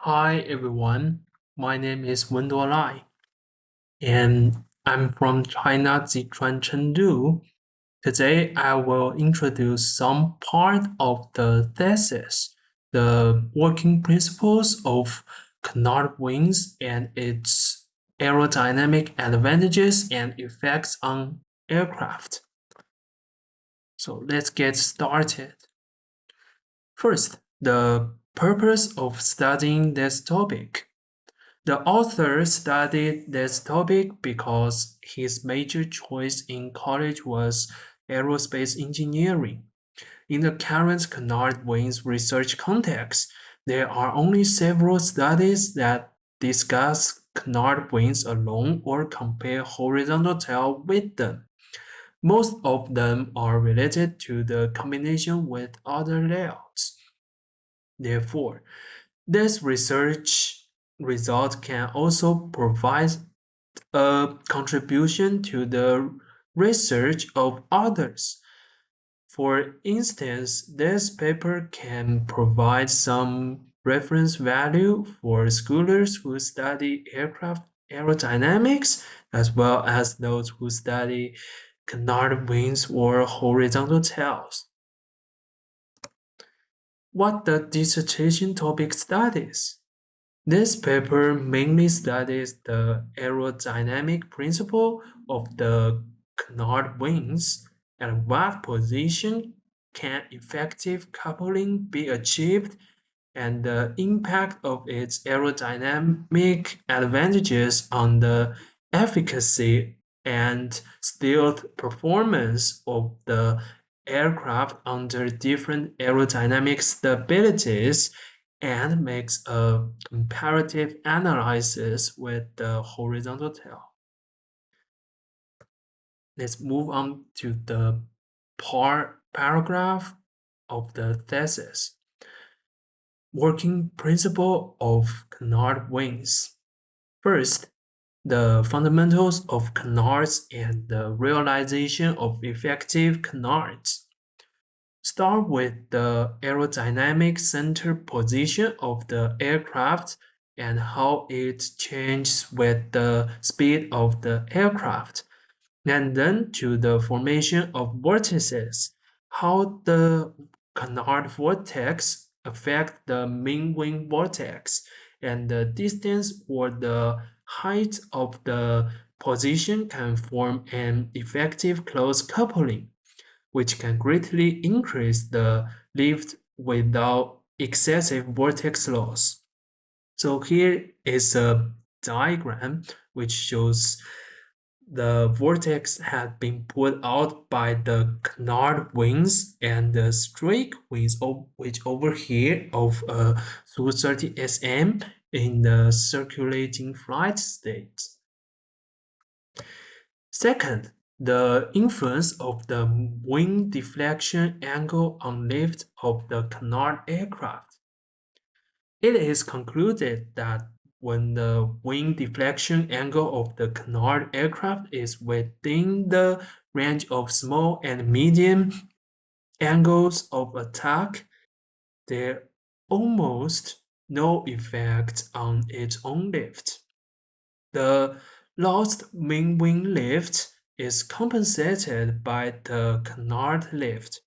Hi everyone, my name is Wenduo Lai, and I'm from China, Zichuan, Chengdu. Today I will introduce some part of the thesis, the working principles of Canard wings and its aerodynamic advantages and effects on aircraft. So let's get started. First, the purpose of studying this topic. The author studied this topic because his major choice in college was aerospace engineering. In the current Canard wings research context, there are only several studies that discuss Canard wings alone or compare horizontal tail with them. Most of them are related to the combination with other layouts. Therefore, this research result can also provide a contribution to the research of others. For instance, this paper can provide some reference value for scholars who study aircraft aerodynamics as well as those who study canard wings or horizontal tails. What the dissertation topic studies? This paper mainly studies the aerodynamic principle of the canard wings and what position can effective coupling be achieved and the impact of its aerodynamic advantages on the efficacy and stealth performance of the aircraft under different aerodynamic stabilities and makes a comparative analysis with the horizontal tail. Let's move on to the paragraph of the thesis. Working principle of canard wings. First, the fundamentals of canards and the realization of effective canards. Start with the aerodynamic center position of the aircraft and how it changes with the speed of the aircraft, and then to the formation of vortices, how the canard vortex affect the main wing vortex, and the distance or the height of the position can form an effective close coupling which can greatly increase the lift without excessive vortex loss. So here is a diagram which shows the vortex had been put out by the canard wings and the strake wings, which over here of 230 sm in the circulating flight state. Second, the influence of the wing deflection angle on lift of the Canard aircraft. It is concluded that when the wing deflection angle of the Canard aircraft is within the range of small and medium angles of attack, there almost no effect on its own lift. The lost main wing lift is compensated by the canard lift,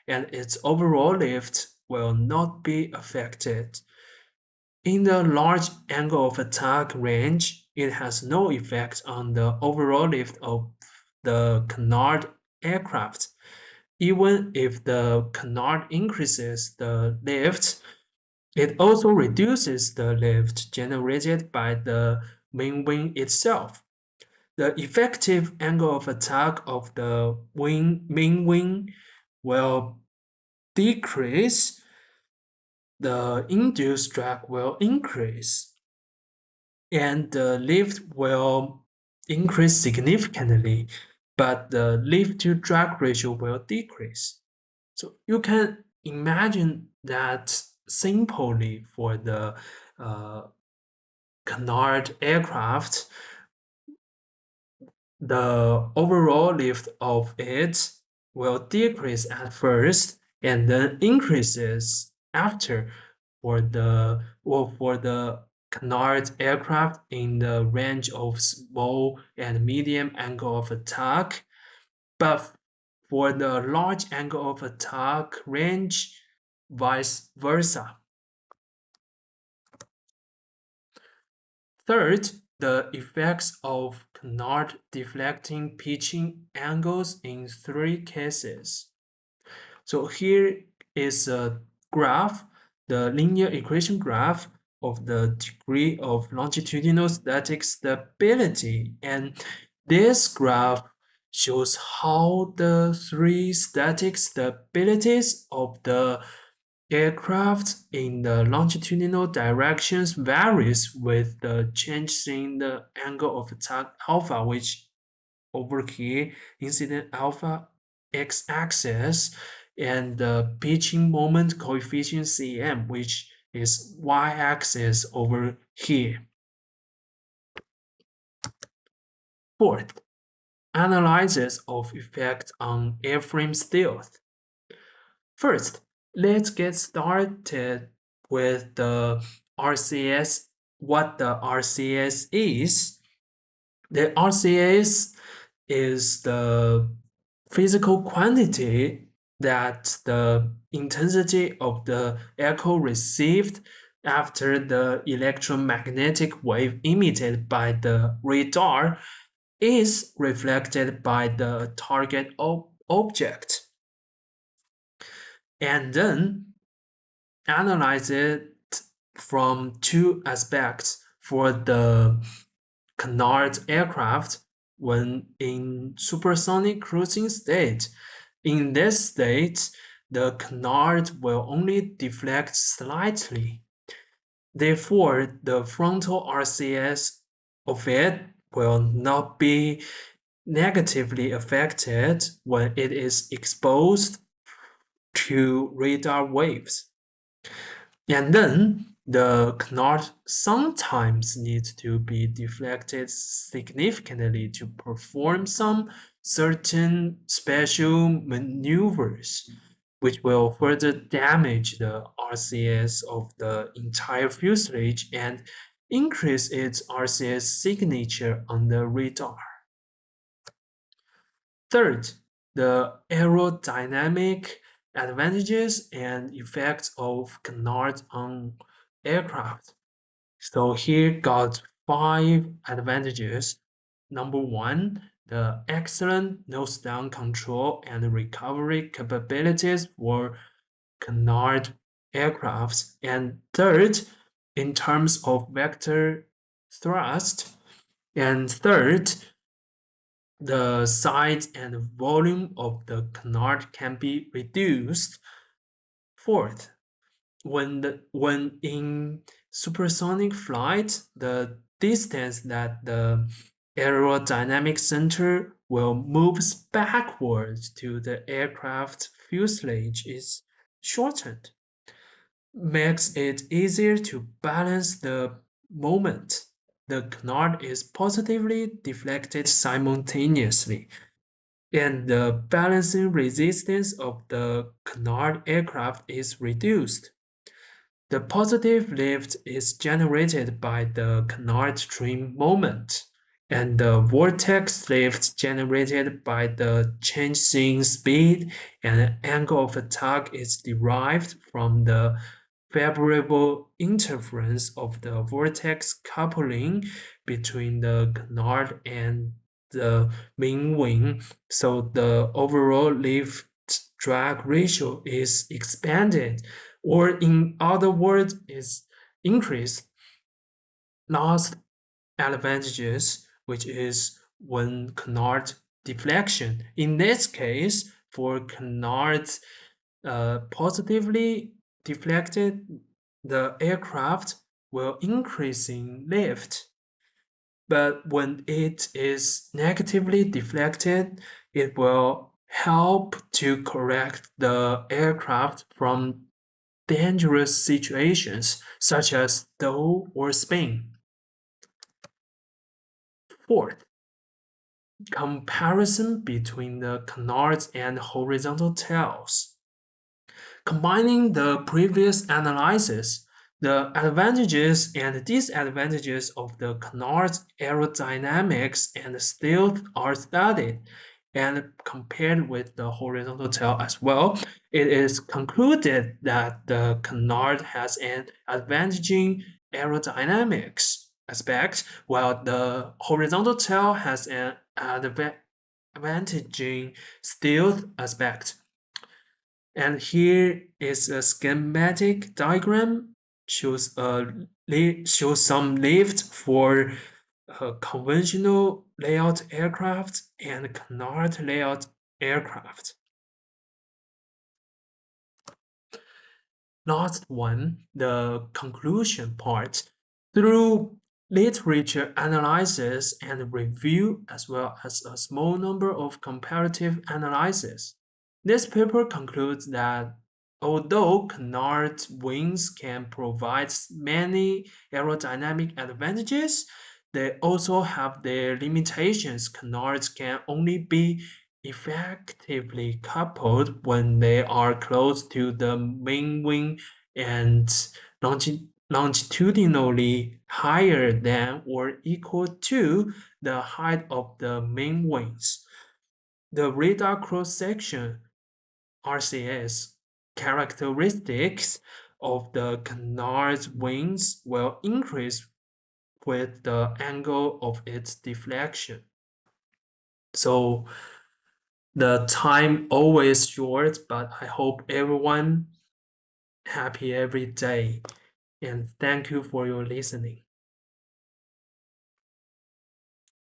and its overall lift will not be affected. In the large angle of attack range, it has no effect on the overall lift of the canard aircraft. Even if the canard increases the lift, it also reduces the lift generated by the main wing itself. The effective angle of attack of the main wing will decrease, the induced drag will increase, and the lift will increase significantly, but the lift to drag ratio will decrease. So you can imagine that simply for the Canard aircraft, the overall lift of it will decrease at first and then increases after for the Canard aircraft in the range of small and medium angle of attack, but for the large angle of attack range, vice versa. Third, the effects of Canard deflecting pitching angles in 3 cases. So here is a graph, the linear equation graph of the degree of longitudinal static stability. And this graph shows how the 3 static stabilities of the aircraft in the longitudinal directions varies with the change in the angle of attack alpha, which over here, incident alpha x-axis, and the pitching moment coefficient Cm, which is y-axis over here. Fourth, analysis of effect on airframe stealth. First, let's get started with the RCS, what the RCS is. The RCS is the physical quantity that the intensity of the echo received after the electromagnetic wave emitted by the radar is reflected by the target object, and then analyze it from 2 aspects for the Canard aircraft when in supersonic cruising state. In this state, the Canard will only deflect slightly. Therefore, the frontal RCS of it will not be negatively affected when it is exposed to radar waves. And then the Canard sometimes needs to be deflected significantly to perform some certain special maneuvers, which will further damage the RCS of the entire fuselage and increase its RCS signature on the radar. Third, the aerodynamic advantages and effects of Canard on aircraft. So here got 5 advantages. Number 1, the excellent nose-down control and recovery capabilities for Canard aircrafts. And third, in terms of vector thrust. And third, the size and volume of the Canard can be reduced. Fourth, when in supersonic flight, the distance that the aerodynamic center will move backwards to the aircraft fuselage is shortened, makes it easier to balance the moment. The Canard is positively deflected simultaneously, and the balancing resistance of the Canard aircraft is reduced. The positive lift is generated by the Canard trim moment, and the vortex lift generated by the change in speed and angle of attack is derived from the favorable interference of the vortex coupling between the Canard and the main wing, so the overall lift drag ratio is expanded, or in other words, is increased. Last advantages, which is when Canard deflection. In this case, for Canard positively deflected, the aircraft will increase in lift. But when it is negatively deflected, it will help to correct the aircraft from dangerous situations such as stow or spin. Fourth, comparison between the canards and horizontal tails. Combining the previous analysis, The advantages and disadvantages of the Canard's aerodynamics and stealth are studied and compared with the horizontal tail as well. It is concluded that the Canard has an advantaging aerodynamics aspect, while the horizontal tail has an advantaging stealth aspect. And here is a schematic diagram shows some lift for a conventional layout aircraft and Canard layout aircraft. Last one, the conclusion part. Through literature analysis and review, as well as a small number of comparative analyses, this paper concludes that although Canard wings can provide many aerodynamic advantages, they also have their limitations. Canards can only be effectively coupled when they are close to the main wing and longitudinally higher than or equal to the height of the main wings. The radar cross-section RCS characteristics of the Canard's wings will increase with the angle of its deflection. So the time always short, but I hope everyone happy every day. And thank you for your listening.